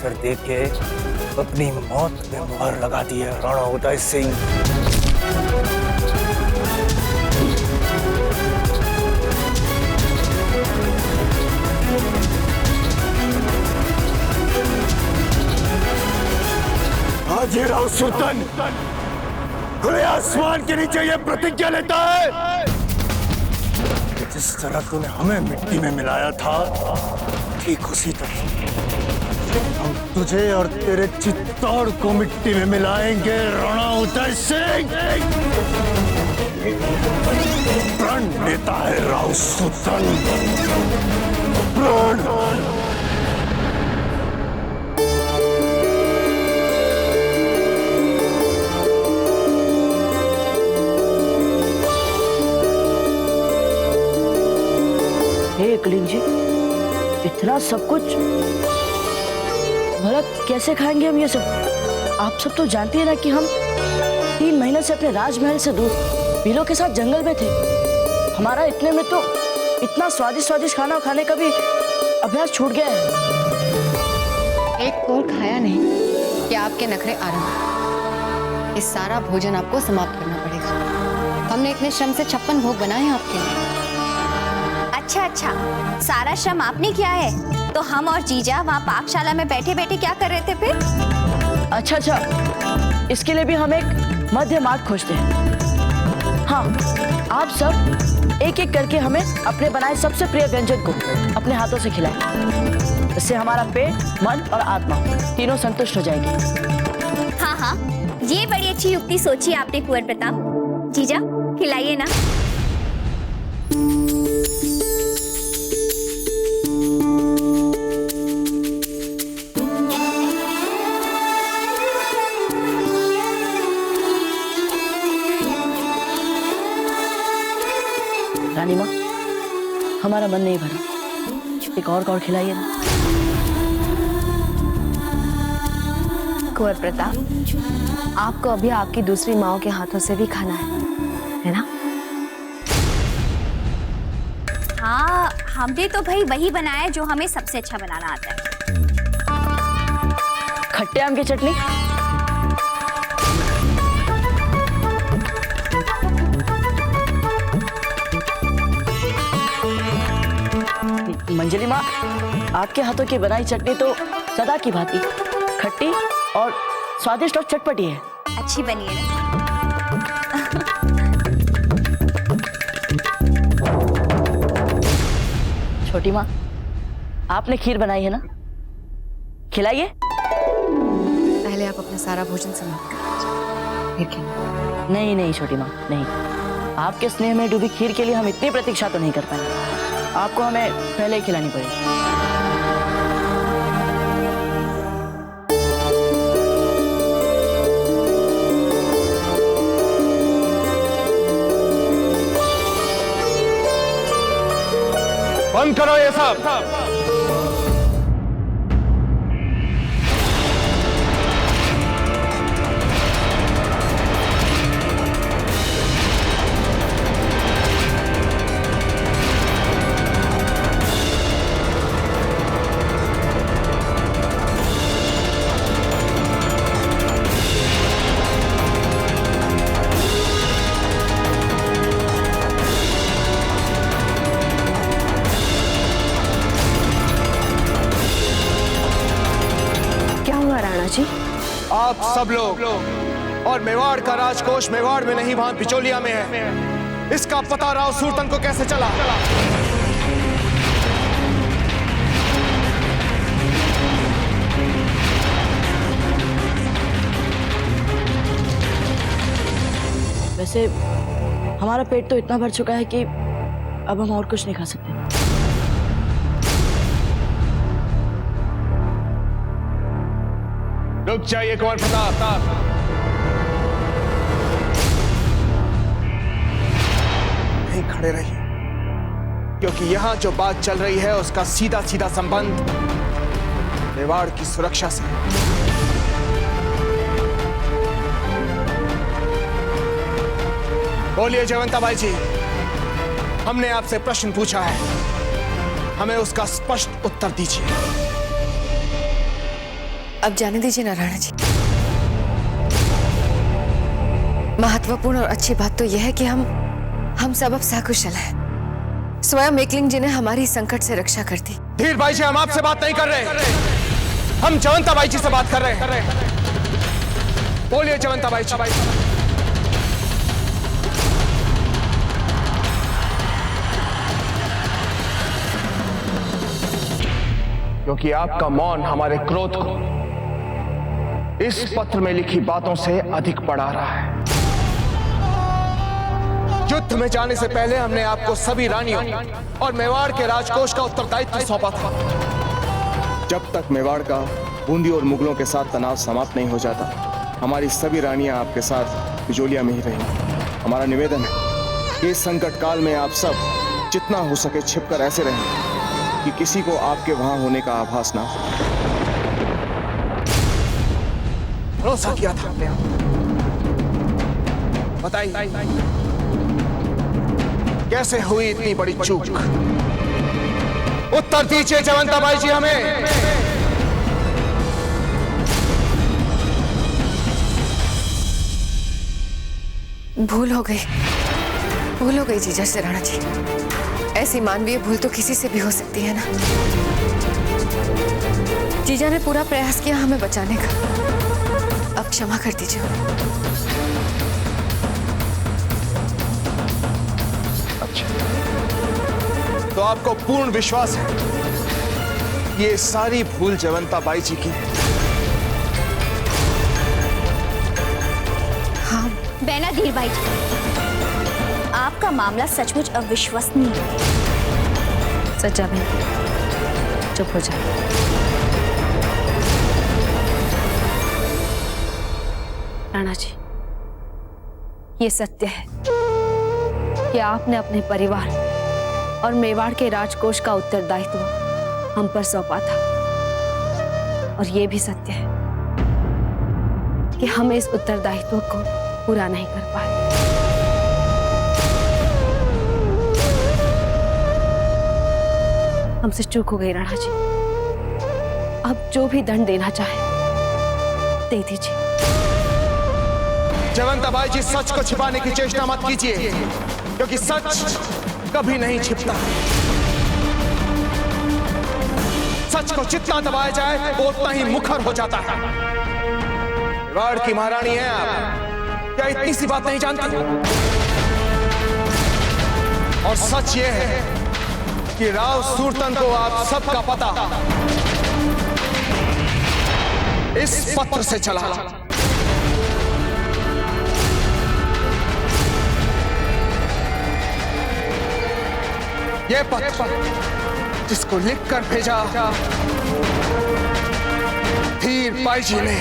अवसर देके अपनी मौत में मुहर लगा दी है राणा उदय सिंह। आज ये राव सुल्तान खुले आसमान के नीचे ये प्रतिज्ञा लेता है कि जिस तरह तूने हमें मिट्टी में मिलाया था, ठीक उसी तरह हम तुझे और तेरे चित्तौड़ को मिट्टी में मिलाएंगे राणा उदय सिंह। प्रण देता है राव सुल्तान, प्रण। कलीन जी, इतना सब कुछ भला कैसे खाएंगे हम ये सब? आप सब तो जानते हैं ना कि हम 3 महीने से अपने राजमहल से दूर बिलों के साथ जंगल में थे। हमारा इतने में तो इतना स्वादिष्ट स्वादिष्ट खाना खाने का भी अभ्यास छूट गया है। एक कोर खाया नहीं कि आपके नखरे आरंभ। इस सारा भोजन आपको समाप्त करना पड़ेगा। हमने इतने श्रम से 56 भोग बनाए हैं आपके लिए। अच्छा, सारा श्रम आपने किया है, तो हम और जीजा वहाँ पाकशाला में बैठे बैठे क्या कर रहे थे फिर? अच्छा, इसके लिए भी हम एक मध्य मार्ग खोजते हैं। हाँ, आप सब एक एक करके हमें अपने बनाए सबसे प्रिय व्यंजन को अपने हाथों से खिलाएं। इससे हमारा पेट, मन और आत्मा तीनों संतुष्ट हो जाएगी। हाँ, ये बड़ी अच्छी युक्ति सोची आपने कुंवर प्रताप। जीजा खिलाइए ना। रानी माँ, हमारा मन नहीं भरा, एक और खिलाइए ना। कुंवर प्रताप, आपको अभी आपकी दूसरी माओ के हाथों से भी खाना है ना? हाँ, हमने तो भाई वही बनाया जो हमें सबसे अच्छा बनाना आता है। खट्टे आम की चटनी। मंजली माँ, आपके हाथों की बनाई चटनी तो सदा की भांति खट्टी और स्वादिष्ट और चटपटी है। अच्छी बनी है ना? छोटी माँ, आपने खीर बनाई है ना, खिलाइए। पहले आप अपना सारा भोजन समाप्त करिए, फिर खिलाइए। नहीं छोटी माँ, नहीं। आपके स्नेह में डूबी खीर के लिए हम इतनी प्रतीक्षा तो नहीं कर पाएंगे। आपको हमें पहले ही खिलानी पड़ेगी। बंद करो ये सब। जी, आप सब लोग और मेवाड़ का राजकोष मेवाड़ में नहीं, वहां बिचौलिया में है। इसका पता राव सुल्तान को कैसे चला? वैसे हमारा पेट तो इतना भर चुका है कि अब हम और कुछ नहीं खा सकते। रुक जाइए कुंवर प्रताप। नहीं खड़े रहिए, क्योंकि यहां जो बात चल रही है उसका सीधा सीधा संबंध मेवाड़ की सुरक्षा से। बोलिए जयवंताबाई जी, हमने आपसे प्रश्न पूछा है, हमें उसका स्पष्ट उत्तर दीजिए। अब जाने दीजिए ना राणा जी। महत्वपूर्ण और अच्छी बात तो यह है कि हम सब अब सकुशल हैं। स्वयं एकलिंग जी ने हमारी संकट से रक्षा कर दी। धीर भाई जी, हम आपसे बात नहीं कर रहे, हम जवंता बाई जी से बात कर रहे हैं। बोलिए जवंता बाई जी। क्योंकि आपका मौन हमारे क्रोध को इस पत्र में लिखी बातों से अधिक बढ़ा रहा है। युद्ध में जाने से पहले हमने आपको सभी रानियों और मेवाड़ के राजकोष का उत्तरदायित्व सौंपा था। जब तक मेवाड़ का बूंदी और मुगलों के साथ तनाव समाप्त नहीं हो जाता, हमारी सभी रानियां आपके साथ बिजोलिया में ही रहेंगी। हमारा निवेदन है कि इस संकट काल में आप सब जितना हो सके छिपकर ऐसे रहें कि किसी को आपके वहां होने का आभास ना हो। भरोसा किया था आपने। बताइए कैसे हुई इतनी बड़ी चूक? उत्तर दीजिए जवंता बाई जी हमें। भूल हो गई जीजा से राणा जी। ऐसी मानवीय भूल तो किसी से भी हो सकती है ना। जीजा ने पूरा प्रयास किया हमें बचाने का, अब क्षमा कर दीजिए। अच्छा, तो आपको पूर्ण विश्वास है ये सारी भूल जवंता बाई जी की है? हाँ। बहना धीर बाई जी, आपका मामला सचमुच अविश्वसनीय है। सच्चा बहन, चुप हो जा। राणा जी, ये सत्य है कि आपने अपने परिवार और मेवाड़ के राजकोष का उत्तरदायित्व हम पर सौंपा था, और ये भी सत्य है कि हम इस उत्तरदायित्व को पूरा नहीं कर पाए। हमसे चूक हो गई राणा जी। अब जो भी दंड देना चाहे दे दीजिए। जवंता बाई जी, सच को छिपाने की चेष्टा मत कीजिए, क्योंकि सच कभी नहीं छिपता। सच को जितना दबाया जाए वो उतना ही मुखर हो जाता है। मेवाड़ की महारानी हैं आप, क्या इतनी सी बात नहीं जानती? और सच ये है कि राव सूरतन को आप सबका पता इस पत्र से चला। ये पत्र जिसको लिखकर भेजा धीर बाई जी ने।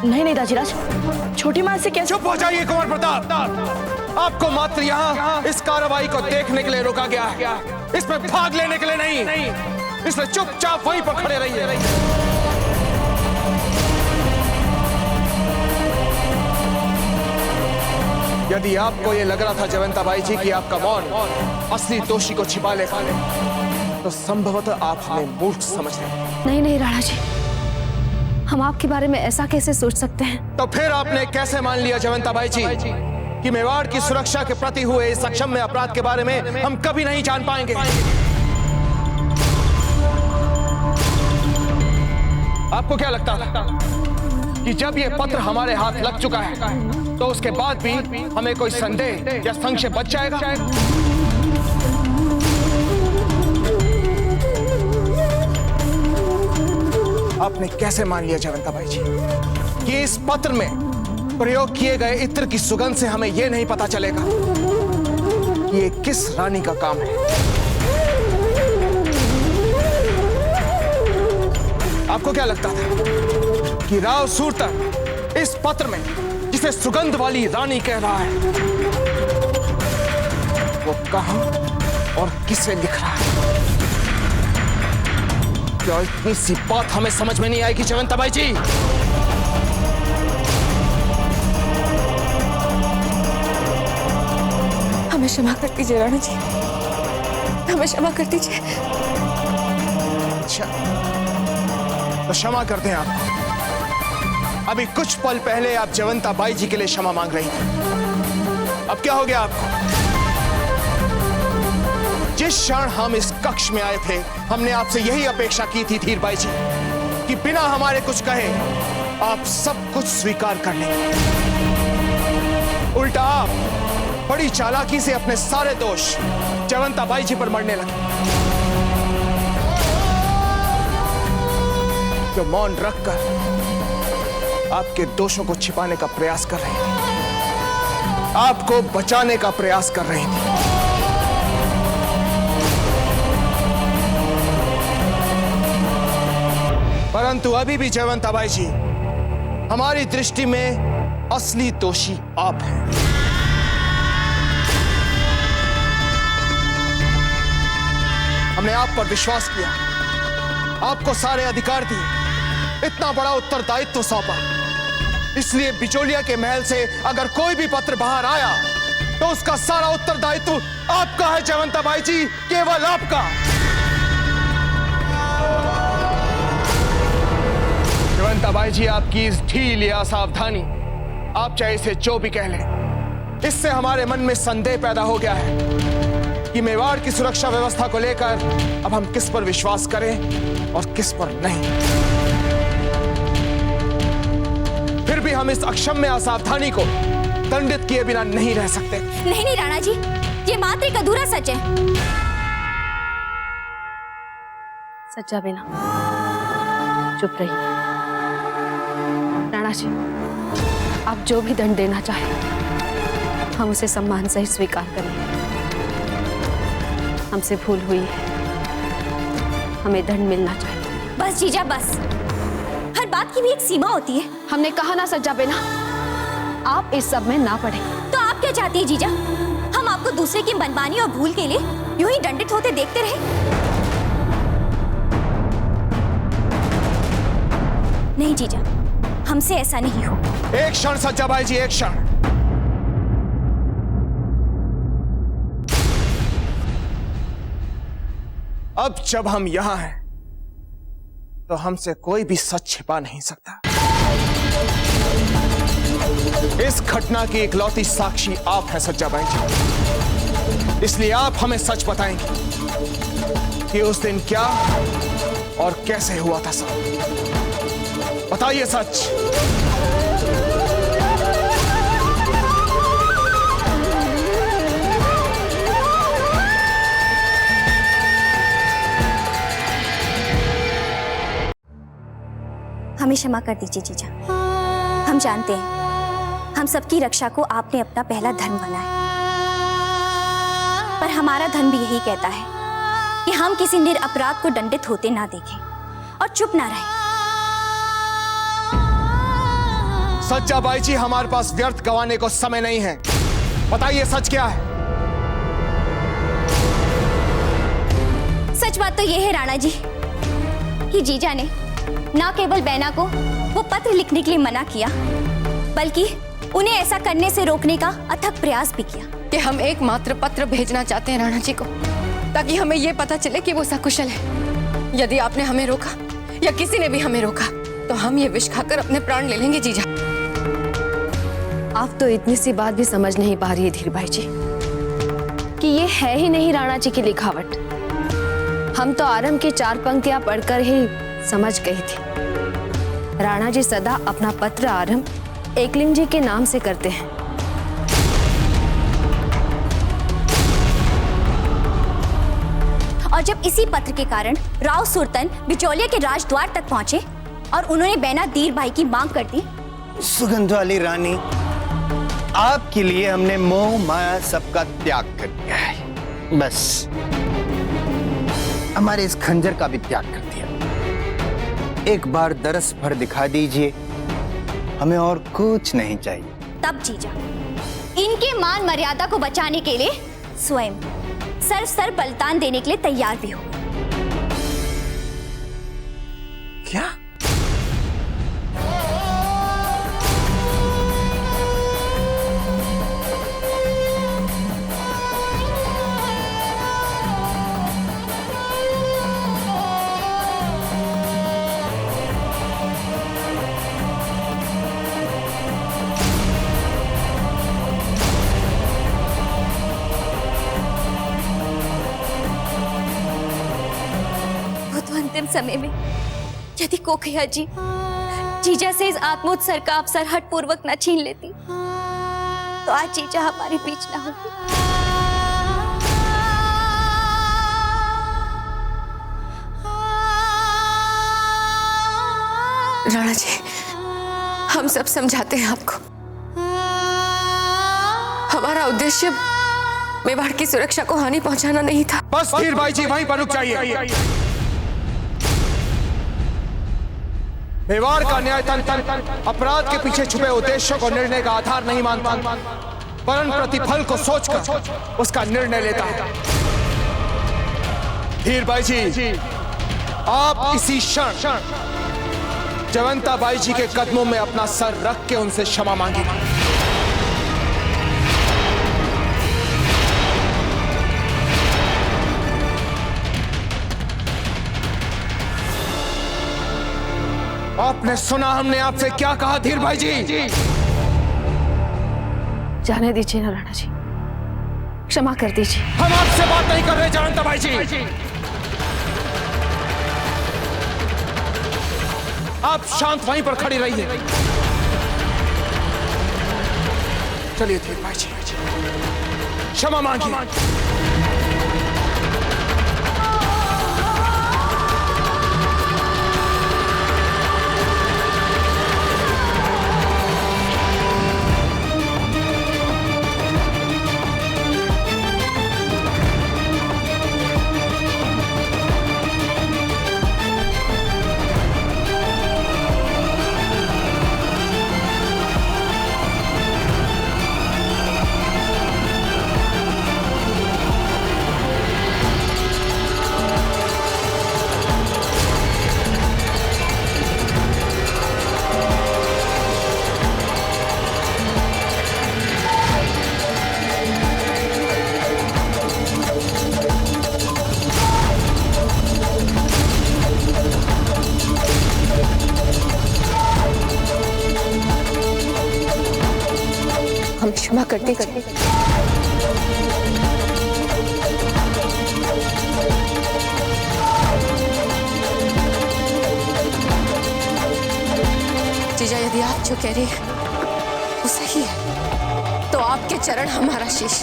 नहीं दाजीराज, छोटी माँ से कैसे? चुप हो जाइए कुंवर प्रताप। आपको मात्र यहाँ इस कार्रवाई को देखने के लिए रोका गया है, इसमें भाग लेने के लिए नहीं। इसलिए चुपचाप वहीं पर खड़े रहिए। यदि आपको ये लग रहा था जवंता बाई जी कि आपका मौन असली दोषी को छिपा लेगा, तो संभवतः आप हमें मूर्ख समझ रहे। नहीं राणा जी, हम आपके बारे में ऐसा कैसे सोच सकते हैं? तो फिर आपने कैसे मान लिया जवंता बाई जी कि मेवाड़ की सुरक्षा के प्रति हुए इस अक्षम्य अपराध के बारे में हम कभी नहीं जान पाएंगे? आपको क्या लगता था कि जब ये पत्र हमारे हाथ लग चुका है तो उसके बाद भी हमें कोई संदेह या संशय बच जाएगा? आपने कैसे मान लिया जवंता बाई जी कि इस पत्र में प्रयोग किए गए इत्र की सुगंध से हमें यह नहीं पता चलेगा कि ये किस रानी का काम है? आपको क्या लगता था कि राव सूरतन इस पत्र में जिसे सुगंध वाली रानी कह रहा है वो कहां और किसे लिख रहा है? क्या इतनी सी बात हमें समझ में नहीं आएगी जवंता बाई जी? हमें क्षमा कर दीजिए राणा जी, हमें क्षमा कर दीजिए। अच्छा, तो क्षमा करते हैं आपको। अभी कुछ पल पहले आप जयवंता बाई जी के लिए क्षमा मांग रही थी, अब क्या हो गया आपको? जिस क्षण हम इस कक्ष में आए थे, हमने आपसे यही अपेक्षा की थी धीर बाई जी, कि बिना हमारे कुछ कहे आप सब कुछ स्वीकार कर लेंगे। उल्टा आप बड़ी चालाकी से अपने सारे दोष जयवंता बाई जी पर मरने लगे, जो मौन रखकर आपके दोषों को छिपाने का प्रयास कर रही थी, आपको बचाने का प्रयास कर रही थी। परंतु अभी भी जयवंता बाई जी, हमारी दृष्टि में असली दोषी आप हैं। हमने आप पर विश्वास किया, आपको सारे अधिकार दिए, इतना बड़ा उत्तरदायित्व सौंपा, इसलिए बिचौलिया के महल से अगर कोई भी पत्र बाहर आया तो उसका सारा उत्तरदायित्व आपका है जयवंता बाई जी, केवल आपका। जयवंता बाई जी, आपकी इस ढील या सावधानी, आप चाहे इसे जो भी कह लें, इससे हमारे मन में संदेह पैदा हो गया है कि मेवाड़ की सुरक्षा व्यवस्था को लेकर अब हम किस पर विश्वास करें और किस पर नहीं। फिर भी हम इस अक्षम्य असावधानी को दंडित किए बिना नहीं रह सकते। नहीं नहीं राणा जी, ये मात्र एक अधूरा सच है। सच्चा बिना चुप रहिए। राणा जी, आप जो भी दंड देना चाहें, हम उसे सम्मान सहित स्वीकार करेंगे। हमसे भूल हुई है, हमें दंड मिलना चाहिए। बस जीजा बस, हर बात की भी एक सीमा होती है। हमने कहा ना सज्जा बेना, आप इस सब में ना पड़े। तो आप क्या चाहती है जीजा? हम आपको दूसरे की मनमानी और भूल के लिए यूं ही दंडित होते देखते रहे? नहीं जीजा, हमसे ऐसा नहीं हो। एक क्षण सज्जा बाई जी, एक क्षण। अब जब हम यहां हैं तो हमसे कोई भी सच छिपा नहीं सकता। इस घटना की इकलौती साक्षी आप हैं सज्जा बाई जी, इसलिए आप हमें सच बताएंगे कि उस दिन क्या और कैसे हुआ था। सब बताइए सच। हमें क्षमा कर दीजिए जीजा। हम जानते हैं हम सबकी रक्षा को आपने अपना पहला धर्म माना है, पर हमारा धर्म भी यही कहता है कि हम किसी निरपराध को दंडित होते ना देखें और चुप ना रहें। सच्चा बाई जी, हमारे पास व्यर्थ गंवाने को समय नहीं है। बताइए सच क्या है? सच बात तो यह है राणा जी कि जीजा ने न केवल बैना को वो पत्र लिखने के लिए मना किया, बल्कि उन्हें ऐसा करने से रोकने का अथक प्रयास भी किया। कि हम एकमात्र पत्र भेजना चाहते हैं राणा जी को, ताकि हमें यह पता चले कि वो सकुशल है। यदि आपने हमें रोका या किसी ने भी हमें रोका तो हम ये विष खाकर अपने प्राण ले लेंगे। जीजा, आप तो इतनी सी बात भी समझ नहीं पा रही है धीर बाई जी, कि ये है ही नहीं राणा जी की लिखावट। हम तो आरंभ की 4 पंक्तियां पढ़कर ही समझ गई थी। राणा जी सदा अपना पत्र आरंभ एकलिंग जी के नाम से करते हैं। और जब इसी पत्र के कारण राव सुरतन बिचौलिया के राजद्वार तक पहुंचे और उन्होंने बैना धीर बाई की मांग कर दी। सुगंध वाली रानी, आपके लिए हमने मोह माया सबका त्याग कर दिया है। बस हमारे इस खंजर का भी त्याग कर दिया। एक बार दरस भर दिखा दीजिए, हमें और कुछ नहीं चाहिए। तब जीजा इनके मान मर्यादा को बचाने के लिए स्वयं सर बलिदान देने के लिए तैयार भी हो। क्या? अंतिम समय में यदि कोकैया जी जीजा से इस आत्मोत्सर्ग का अवसर हठपूर्वक न छीन लेती तो आज जीजा हमारे बीच न होती। राणा जी, हम सब समझाते हैं आपको। हमारा उद्देश्य मेवाड़ की सुरक्षा को हानि पहुंचाना नहीं था। बस धीर भाई जी वहीं पर रुक जाइए। मेवाड़ का न्यायतंत्र अपराध के पीछे छुपे उद्देश्यों को निर्णय का आधार नहीं मानता, परंतु प्रतिफल को सोचकर उसका निर्णय लेता है। धीर भाई जी, आप इसी क्षण जयवंता बाई जी के कदमों में अपना सर रख के उनसे क्षमा मांगिए। आपने सुना हमने आपसे क्या कहा धीर भाई जी? जाने दीजिए ना राणा जी, क्षमा कर दीजिए। हम आपसे बात नहीं कर रहे जयवंता बाई जी। आप शांत वहीं पर खड़ी रहिए। चलिए धीर भाई जी, क्षमा मांगिए। हम क्षमा करते जीजा, यदि आप जो कह रही हैं वो सही है तो आपके चरण हमारा शीश,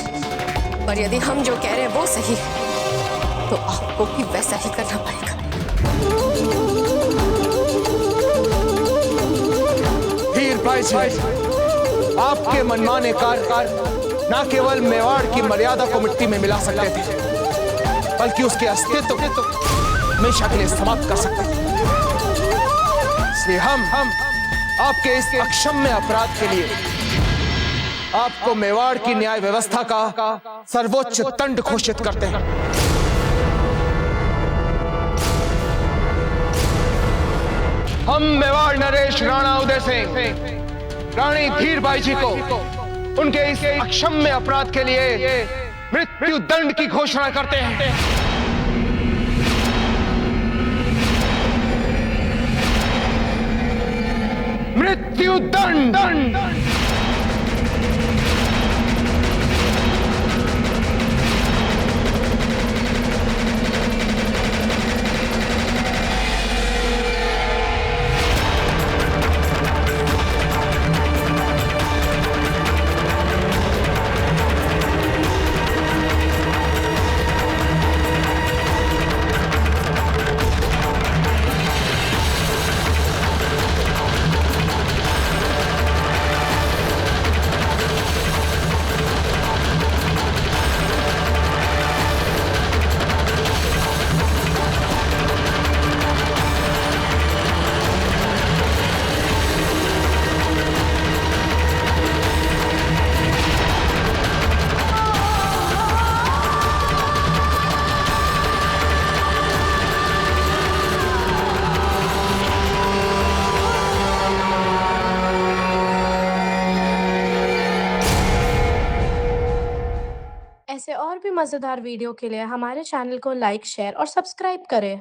पर यदि हम जो कह रहे हैं वो सही है तो आपको भी वैसा ही करना पड़ेगा। धीर भाई जी, आपके मनमाने कार्य न केवल मेवाड़ की मर्यादा को मिट्टी में मिला सकते थे, बल्कि उसके अस्तित्व को हमेशा के लिए समाप्त कर सकते थे। इसलिए हम आपके इस अक्षम्य अपराध के लिए आपको मेवाड़ की न्याय व्यवस्था का सर्वोच्च दंड घोषित करते हैं। हम मेवाड़ नरेश राणा उदय सिंह रानी धीर बाई जी को उनके इस अक्षम्य अपराध के लिए मृत्यु दंड की घोषणा करते हैं। मृत्यु दंड। ऐसे और भी मज़ेदार वीडियो के लिए हमारे चैनल को लाइक, शेयर और सब्सक्राइब करें।